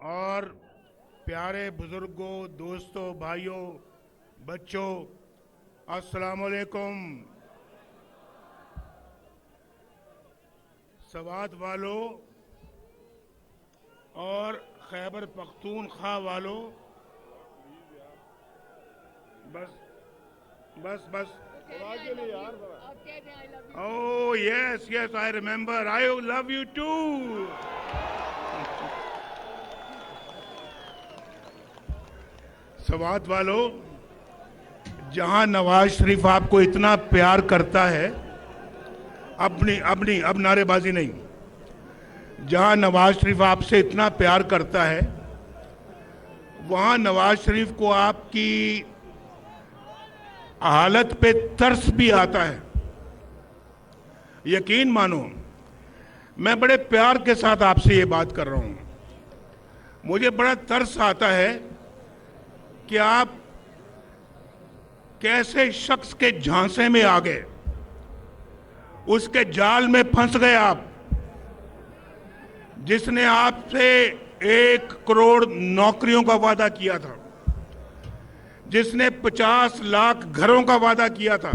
और प्यारे बुजुर्गों, दोस्तों, भाइयों, बच्चों, अस्सलाम वालेकुम। सवात वालों और खैबर पख्तूनख्वा वालों, बस बस बस। Oh yes yes, I remember, I love you too. Swat वालों, जहां नवाज शरीफ आपको इतना प्यार करता है, अब नारेबाजी नहीं, जहां नवाज शरीफ आपसे इतना प्यार करता है, वहां नवाज शरीफ को आपकी हालत पे तरस भी आता है। यकीन मानो, मैं बड़े प्यार के साथ आपसे ये बात कर रहा हूं। मुझे बड़ा तरस आता है कि आप कैसे शख्स के झांसे में आ गए, उसके जाल में फंस गए आप, जिसने आपसे 1 करोड़ नौकरियों का वादा किया था, जिसने 50 लाख घरों का वादा किया था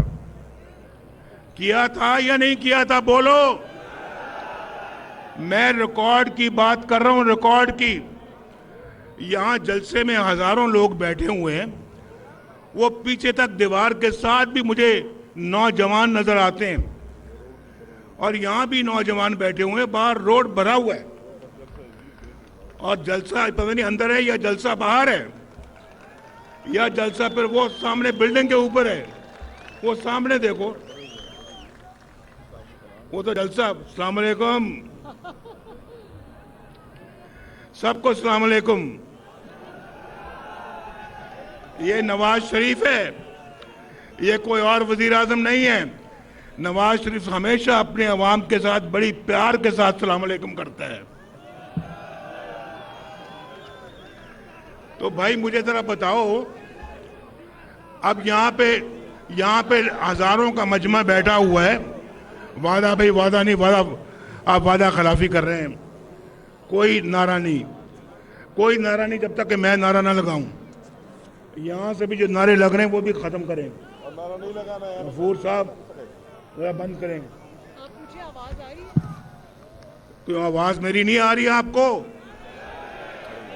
या नहीं किया था? बोलो। मैं रिकॉर्ड की बात कर रहा हूं, रिकॉर्ड की। यहां जलसे में हजारों लोग बैठे हुए हैं, वो पीछे तक दीवार के साथ भी मुझे नौजवान नजर आते हैं, और यहां भी नौजवान बैठे हुए हैं, बाहर रोड भरा हुआ है, और जलसा पता नहीं अंदर है या जलसा बाहर है, या जलसा फिर वो सामने बिल्डिंग के ऊपर है। वो सामने देखो, वो तो जलसा। अस्सलाम वालेकुम सबको, अस्सलाम वालेकुम। ये नवाज शरीफ है, ये कोई और वजीर आजम नहीं है। नवाज शरीफ हमेशा अपने अवाम के साथ बड़ी प्यार के साथ सलाम अलैकुम करता है। तो भाई मुझे जरा बताओ, अब यहाँ पे हजारों का मजमा बैठा हुआ है, वादा भाई वादा नहीं, वादा आप वादा खिलाफी कर रहे हैं। कोई नारा नहीं जब तक कि मैं नारा ना लगाऊं। यहाँ से भी जो नारे लग रहे हैं वो भी खत्म करें। और नारा नहीं लगाना है गफूर साहब, जरा बंद करें। मुझे आवाज आ रही है? क्यों आवाज मेरी नहीं आ रही है आपको?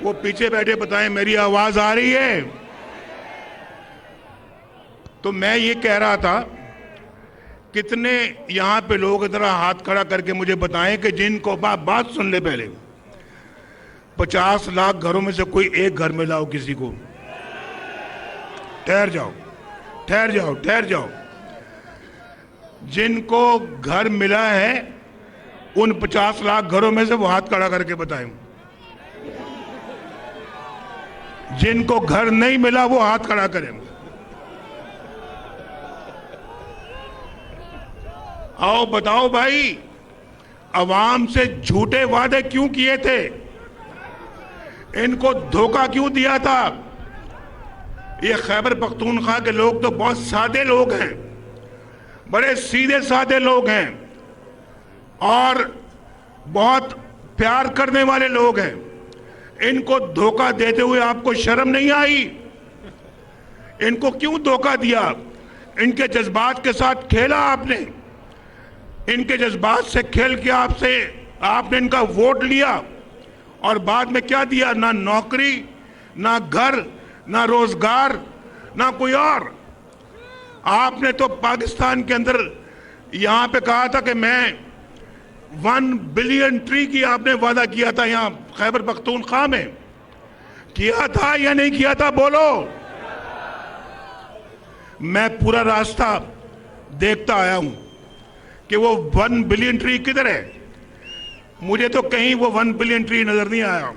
वो पीछे बैठे बताएं मेरी आवाज आ रही है। तो मैं ये कह रहा था, कितने यहां पे लोग जरा हाथ खड़ा करके मुझे बताएं कि जिनको बात सुन ले पहले, 50 लाख घरों में से कोई एक घर में लाओ किसी को। ठहर जाओ। जिनको घर मिला है उन 50 लाख घरों में से वो हाथ खड़ा करके बताएं। जिनको घर नहीं मिला वो हाथ खड़ा करें। आओ बताओ भाई, अवाम से झूठे वादे क्यों किए थे? इनको धोखा क्यों दिया था? ये खैबर पख्तूनख्वा के लोग तो बहुत सादे लोग हैं, बड़े सीधे सादे लोग हैं, और बहुत प्यार करने वाले लोग हैं। इनको धोखा देते हुए आपको शर्म नहीं आई? इनको क्यों धोखा दिया? इनके जज्बात के साथ खेला आपने, इनके जज्बात से खेल के आपने इनका वोट लिया, और बाद में क्या दिया? ना नौकरी, ना घर, ना रोजगार, ना कोई और। आपने तो पाकिस्तान के अंदर यहां पे कहा था कि मैं 1 बिलियन ट्री की आपने वादा किया था, यहां खैबर पख्तूनख्वा में किया था या नहीं किया था? बोलो। मैं पूरा रास्ता देखता आया हूं कि वो 1 बिलियन ट्री किधर है। मुझे तो कहीं वो 1 बिलियन ट्री नजर नहीं आया।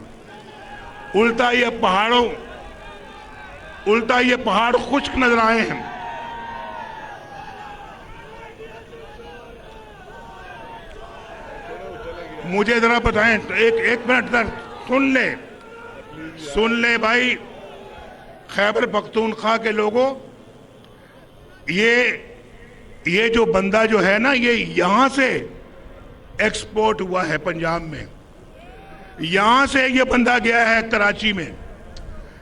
उल्टा ये पहाड़ खुश्क नजर आए हैं। मुझे जरा बताएं, एक मिनट सुन ले भाई। खैबर पख्तूनख्वा के लोगों, ये जो बंदा जो है ना, ये यहां से एक्सपोर्ट हुआ है पंजाब में। यहां से ये बंदा गया है कराची में,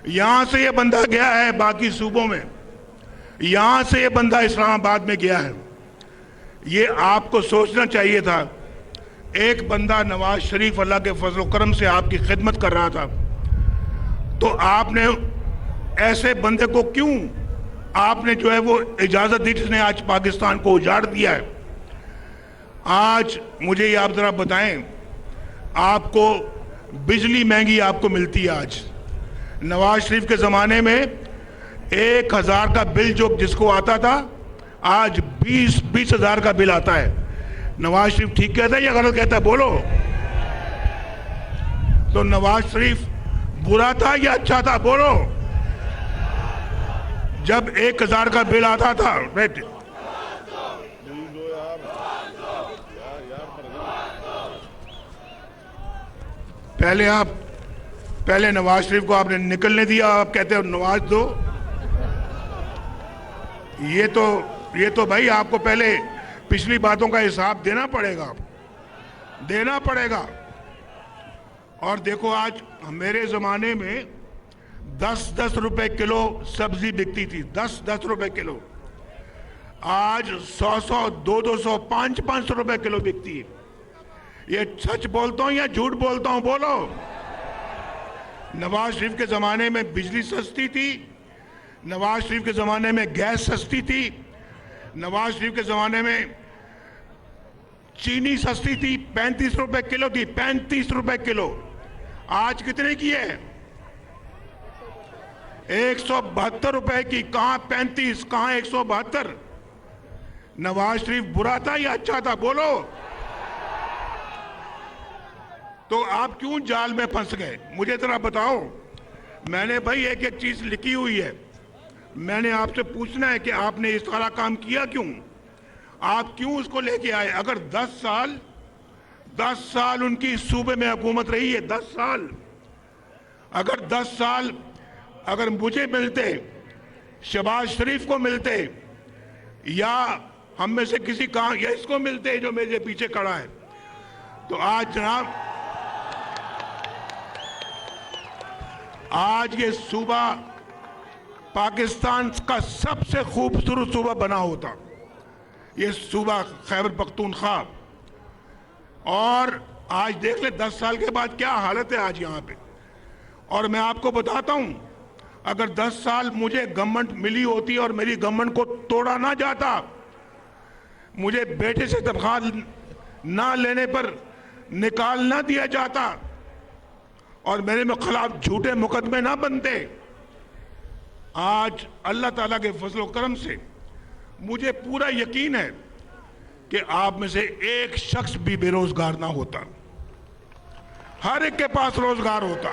यहां से ये बंदा गया है बाकी सूबों में, यहां से ये बंदा इस्लामाबाद में गया है। ये आपको सोचना चाहिए था। एक बंदा नवाज शरीफ अल्लाह के फजल करम से आपकी खिदमत कर रहा था, तो आपने ऐसे बंदे को क्यों आपने जो है वो इजाजत दी जिसने आज पाकिस्तान को उजाड़ दिया है। आज मुझे ये आप जरा बताएं, आपको बिजली महंगी आपको मिलती है। आज नवाज शरीफ के ज़माने में 1000 का बिल जो जिसको आता था, आज 20 हज़ार का बिल आता है। नवाज शरीफ ठीक कहता है या गलत कहता है? बोलो। तो नवाज शरीफ बुरा था या अच्छा था? बोलो। जब 1000 का बिल आता था, पहले नवाज शरीफ को आपने निकलने दिया, आप कहते हो नवाज दो। ये तो भाई आपको पहले पिछली बातों का हिसाब देना पड़ेगा। और देखो, आज मेरे ज़माने में 10-10 रुपए किलो सब्जी बिकती थी, 10-10 रुपए किलो। आज 100-100, 200-200, 500-500 रुपए किलो बिकती है। ये सच बोलता हूं या झूठ बोलता हूं? बोलो। नवाज शरीफ के ज़माने में बिजली सस्ती थी, नवाज शरीफ के ज़माने में गैस सस्ती थी, नवाज शरीफ के ज़माने में चीनी सस्ती थी, 35 रुपए किलो थी, 35 रुपए किलो। आज कितने की है? 172 रुपए की। कहां 35, कहां 172? नवाज शरीफ बुरा था या अच्छा था? बोलो। तो आप क्यों जाल में फंस गए? मुझे जरा बताओ। मैंने भाई एक एक चीज लिखी हुई है, मैंने आपसे पूछना है कि आपने इस सारा काम किया क्यों, आप क्यों उसको लेके आए? अगर 10 साल उनकी सूबे में हुकूमत रही है, 10 साल, अगर 10 साल अगर मुझे मिलते, शहबाज शरीफ को मिलते, या हम में से किसी का या इसको मिलते जो मेरे पीछे खड़ा है, तो आज जनाब, आज ये सूबा पाकिस्तान का सबसे खूबसूरत सूबा बना होता, ये सूबा खैबर पख्तूनख्वा। और आज देख ले 10 साल के बाद क्या हालत है आज यहाँ पे। और मैं आपको बताता हूँ, अगर 10 साल मुझे गवर्नमेंट मिली होती और मेरी गवर्नमेंट को तोड़ा ना जाता, मुझे बेटे से तनख्वाह ना लेने पर निकाल ना दिया जाता और मेरे में खिलाफ झूठे मुकदमे ना बनते, आज अल्लाह ताला के फजल करम से मुझे पूरा यकीन है कि आप में से एक शख्स भी बेरोजगार ना होता, हर एक के पास रोजगार होता,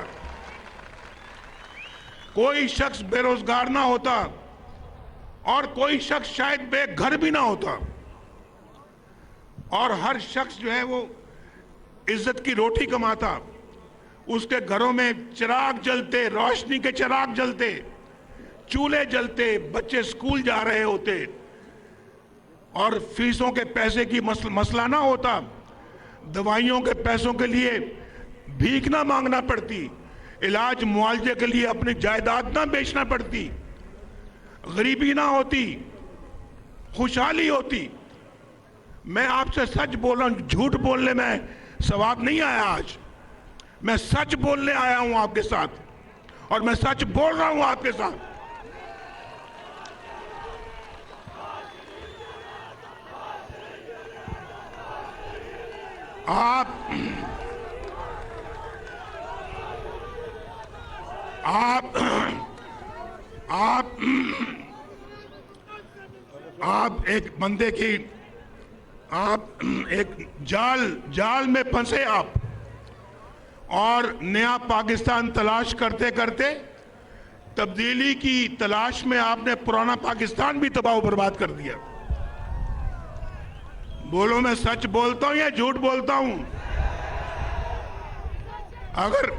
कोई शख्स बेरोजगार ना होता और कोई शख्स शायद बेघर भी ना होता, और हर शख्स जो है वो इज्जत की रोटी कमाता, उसके घरों में चिराग जलते, रोशनी के चिराग जलते, चूल्हे जलते, बच्चे स्कूल जा रहे होते और फीसों के पैसे की मसला ना होता, दवाइयों के पैसों के लिए भीख ना मांगना पड़ती, इलाज मुआवजे के लिए अपनी जायदाद ना बेचना पड़ती, गरीबी ना होती, खुशहाली होती। मैं आपसे सच बोल रहा हूं, झूठ बोलने में सवाब नहीं आया। आज मैं सच बोलने आया हूं आपके साथ और मैं सच बोल रहा हूं आपके साथ। आप एक बंदे की, आप एक जाल में फंसे आप, और नया पाकिस्तान तलाश करते करते तब्दीली की तलाश में आपने पुराना पाकिस्तान भी तबाह बर्बाद कर दिया। बोलो, मैं सच बोलता हूं या झूठ बोलता हूं? अगर,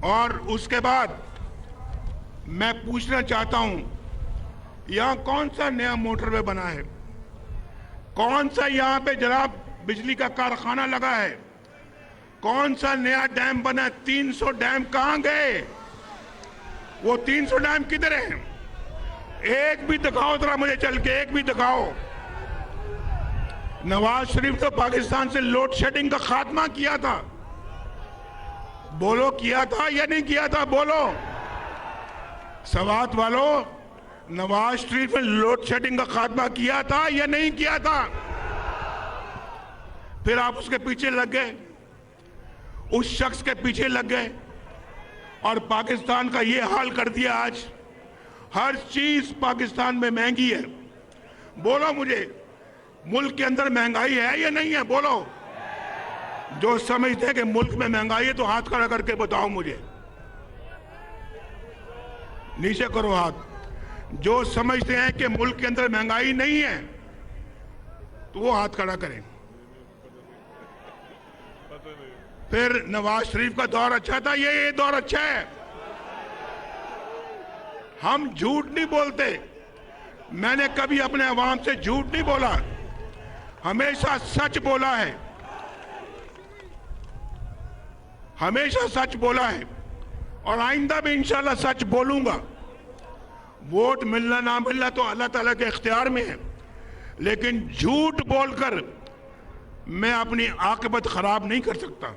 और उसके बाद मैं पूछना चाहता हूं, यहां कौन सा नया मोटरवे बना है? कौन सा यहां पे जनाब बिजली का कारखाना लगा है? कौन सा नया डैम बना? 300 डैम कहां गए? वो 300 डैम किधर हैं? एक भी दिखाओ जरा मुझे, चल के एक भी दिखाओ। नवाज शरीफ तो पाकिस्तान से लोड शेडिंग का खात्मा किया था। बोलो, किया था या नहीं किया था? बोलो सवात वालों, नवाज शरीफ ने लोड शेडिंग का खात्मा किया था या नहीं किया था? फिर आप उसके पीछे लग गए, उस शख्स के पीछे लग गए और पाकिस्तान का ये हाल कर दिया। आज हर चीज पाकिस्तान में महंगी है। बोलो मुझे, मुल्क के अंदर महंगाई है या नहीं है? बोलो। जो समझते हैं कि मुल्क में महंगाई है तो हाथ खड़ा करके बताओ मुझे। नीचे करो हाथ। जो समझते हैं कि मुल्क के अंदर महंगाई नहीं है तो वो हाथ खड़ा करें। फिर नवाज शरीफ का दौर अच्छा था, ये दौर अच्छा है। हम झूठ नहीं बोलते। मैंने कभी अपने अवाम से झूठ नहीं बोला, हमेशा सच बोला है, हमेशा सच बोला है और आइंदा भी इंशाल्लाह सच बोलूंगा। वोट मिलना ना मिलना तो अल्लाह ताला के इख्तियार में है, लेकिन झूठ बोलकर मैं अपनी आकबत खराब नहीं कर सकता।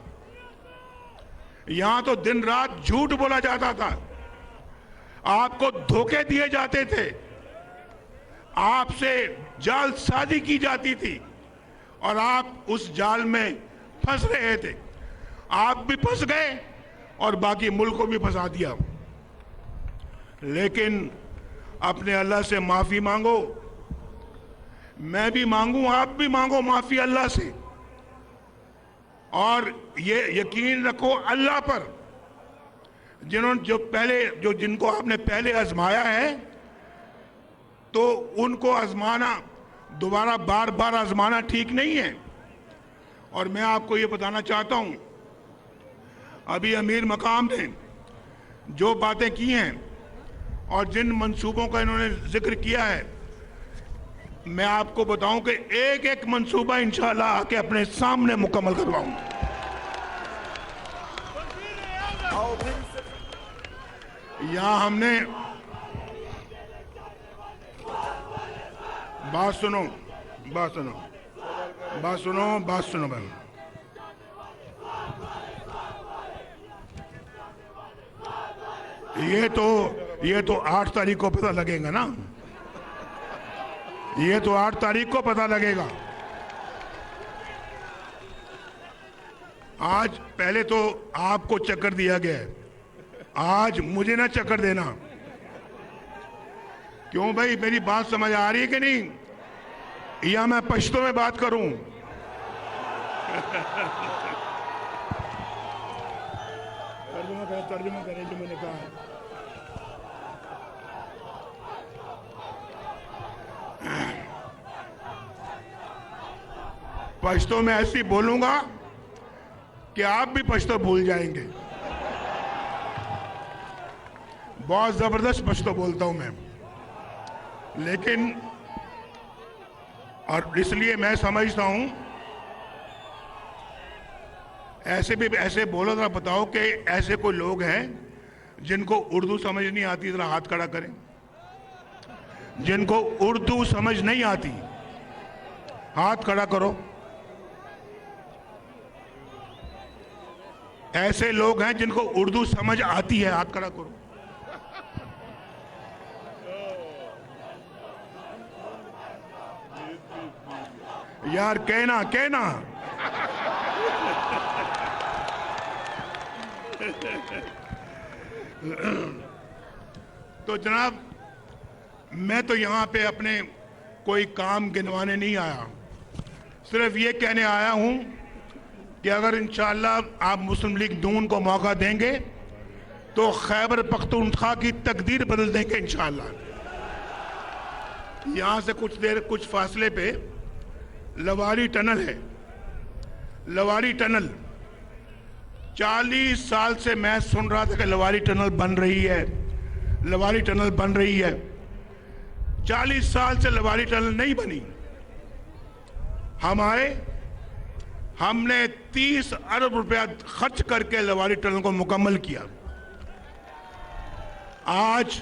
यहां तो दिन रात झूठ बोला जाता था, आपको धोखे दिए जाते थे, आपसे जालसाजी की जाती थी और आप उस जाल में फंस रहे थे। आप भी फंस गए और बाकी मुल्क को भी फंसा दिया। लेकिन अपने अल्लाह से माफी मांगो, मैं भी मांगू, आप भी मांगो माफी अल्लाह से। और ये यकीन रखो अल्लाह पर, जिनको आपने पहले आजमाया है तो उनको आजमाना, दोबारा बार बार आजमाना ठीक नहीं है। और मैं आपको ये बताना चाहता हूं, अभी अमीर मकाम ने जो बातें की हैं और जिन मंसूबों का इन्होंने जिक्र किया है, मैं आपको बताऊं कि एक एक मंसूबा इंशाल्लाह आके अपने सामने मुकम्मल करवाऊंगा। यहां हमने बात सुनो भाई। ये तो 8 तारीख को पता लगेगा ना, ये तो 8 तारीख को पता लगेगा। आज पहले तो आपको चक्कर दिया गया है, आज मुझे ना चक्कर देना। क्यों भाई, मेरी बात समझ आ रही है कि नहीं? या मैं पश्तो में बात करूं? तर्जुमा करें जो मैंने कहा। पश्तो में ऐसी बोलूंगा कि आप भी पश्तो भूल जाएंगे। बहुत जबरदस्त पश्तो बोलता हूं मैं, लेकिन और इसलिए मैं समझता हूं ऐसे बोलो, जरा बताओ कि ऐसे कोई लोग हैं जिनको उर्दू समझ नहीं आती, जरा हाथ खड़ा करें। जिनको उर्दू समझ नहीं आती हाथ खड़ा करो। ऐसे लोग हैं जिनको उर्दू समझ आती है, हाथ खड़ा करो। यार कहना तो जनाब, मैं तो यहां पे अपने कोई काम गिनवाने नहीं आया, सिर्फ ये कहने आया हूं कि अगर इंशाअल्लाह आप मुस्लिम लीग नून को मौका देंगे तो खैबर पख्तूनख्वा की तकदीर बदल देंगे इंशाअल्लाह। यहां से कुछ फासले पे लवारी टनल है। लवारी टनल 40 साल से मैं सुन रहा था कि लवारी टनल बन रही है, लवारी टनल बन रही है। 40 साल से लवारी टनल नहीं बनी। हम आए, हमने 30 अरब रुपया खर्च करके लवारी टनल को मुकम्मल किया। आज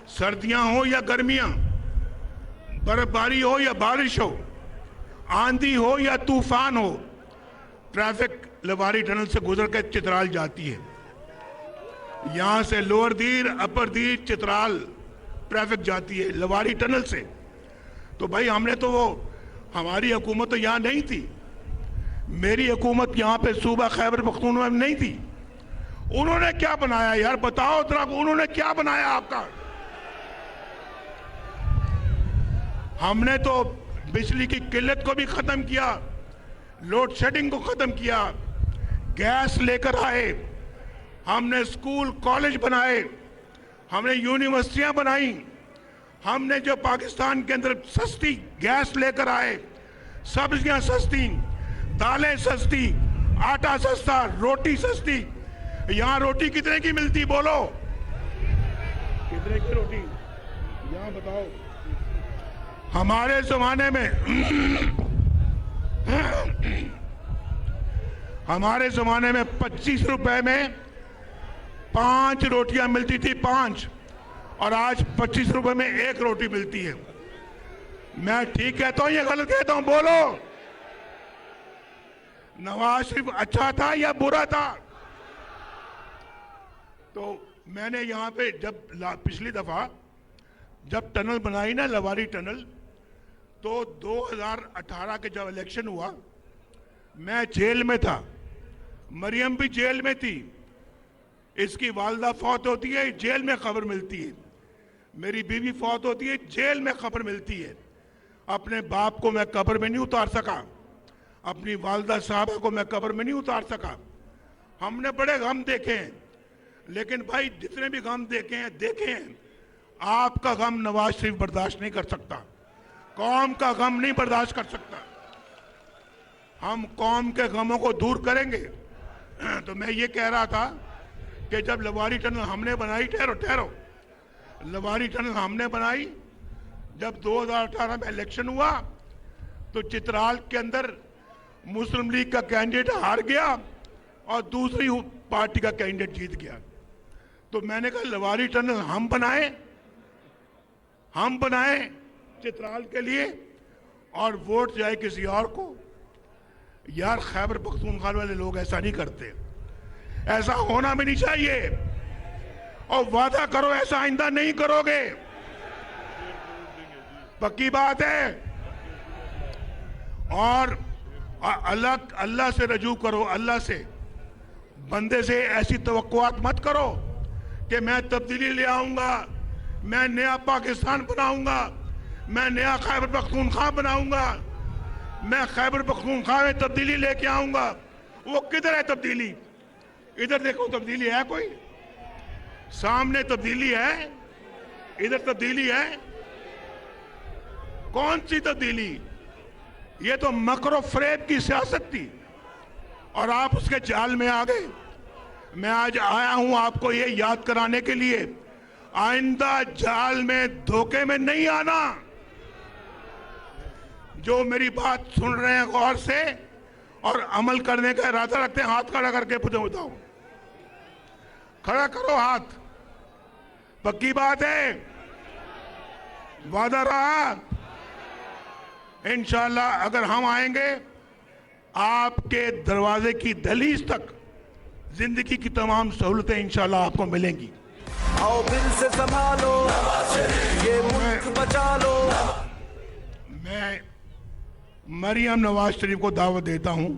सर्दियां हो या गर्मियां, बर्फबारी हो या बारिश हो, आंधी हो या तूफान हो, ट्रैफिक लवारी टनल से गुजर कर चित्राल जाती है। यहां से लोअर दीर, अपर दीर, चित्राल ट्रैफिक जाती है लवारी टनल से। तो भाई हमने तो वो, हमारी हुकूमत तो यहां नहीं थी, मेरी हुकूमत यहां पे सूबा खैबर पख्तूनख्वा में नहीं थी। उन्होंने क्या बनाया यार, बताओ जरा, उन्होंने क्या बनाया आपका? हमने तो बिजली की किल्लत को भी खत्म किया, लोड शेडिंग को खत्म किया, गैस लेकर आए, हमने स्कूल कॉलेज बनाए, हमने यूनिवर्सिटियां बनाई, हमने जो पाकिस्तान के अंदर सस्ती गैस लेकर आए, सब्जियां सस्ती, दालें सस्ती, आटा सस्ता, रोटी सस्ती। यहां रोटी कितने की मिलती बोलो? कितने की रोटी यहां बताओ? हमारे जमाने में हमारे जमाने में 25 रुपए में 5 रोटियां मिलती थी, 5, और आज 25 रुपए में 1 रोटी मिलती है। मैं ठीक कहता हूं या गलत कहता हूं बोलो? नवाज शरीफ अच्छा था या बुरा था? तो मैंने यहां पे जब पिछली दफा जब टनल बनाई ना, लवारी टनल, तो 2018 के जब इलेक्शन हुआ, मैं जेल में था, मरियम भी जेल में थी, इसकी वालदा फौत होती है, जेल में खबर मिलती है, मेरी बीवी फौत होती है, जेल में खबर मिलती है। अपने बाप को मैं कब्र में नहीं उतार सका, अपनी वालदा साहबा को मैं कब्र में नहीं उतार सका। हमने बड़े गम देखे हैं, लेकिन भाई जितने भी गम देखे हैं, आपका गम नवाज शरीफ बर्दाश्त नहीं कर सकता, कौम का गम नहीं बर्दाश्त कर सकता। हम कौम के गमों को दूर करेंगे। तो मैं ये कह रहा था कि जब लवारी टनल हमने बनाई, ठहरो, लवारी टनल हमने बनाई, जब 2018 में इलेक्शन हुआ तो चित्राल के अंदर मुस्लिम लीग का कैंडिडेट हार गया और दूसरी पार्टी का कैंडिडेट जीत गया। तो मैंने कहा लवारी टनल हम बनाए चित्राल के लिए और वोट जाए किसी और को। यार खैबर पख्तूनख्वा वाले लोग ऐसा नहीं करते, ऐसा होना भी नहीं चाहिए। और वादा करो ऐसा आइंदा नहीं करोगे, पक्की बात है। और अल्लाह से रजू करो, अल्लाह से, बंदे से ऐसी तवक्कुआत मत करो कि मैं तब्दीली ले आऊंगा, मैं नया पाकिस्तान बनाऊंगा, मैं नया खैबर पख्तूनख्वा बनाऊंगा, मैं खैबर पख्तूनख्वा में तब्दीली लेके आऊंगा। वो किधर है तब्दीली? इधर देखो, तब्दीली है कोई? सामने तब्दीली है, इधर तब्दीली है? कौन सी तब्दीली? ये तो मकरो फरेब की सियासत थी और आप उसके जाल में आ गए। मैं आज आया हूं आपको ये याद कराने के लिए, आइंदा जाल में, धोखे में नहीं आना। जो मेरी बात सुन रहे हैं गौर से और अमल करने का इरादा रखते हैं, हाथ खड़ा करके बताओ, खड़ा करो हाथ। पक्की बात है? वादा रहा? इंशाल्लाह अगर हम आएंगे, आपके दरवाजे की दहलीज तक जिंदगी की तमाम सहूलतें इंशाल्लाह आपको मिलेंगी। आओ दिल से संभालो, ये मुल्क बचा लो। मैं मरियम नवाज शरीफ को दावत देता हूं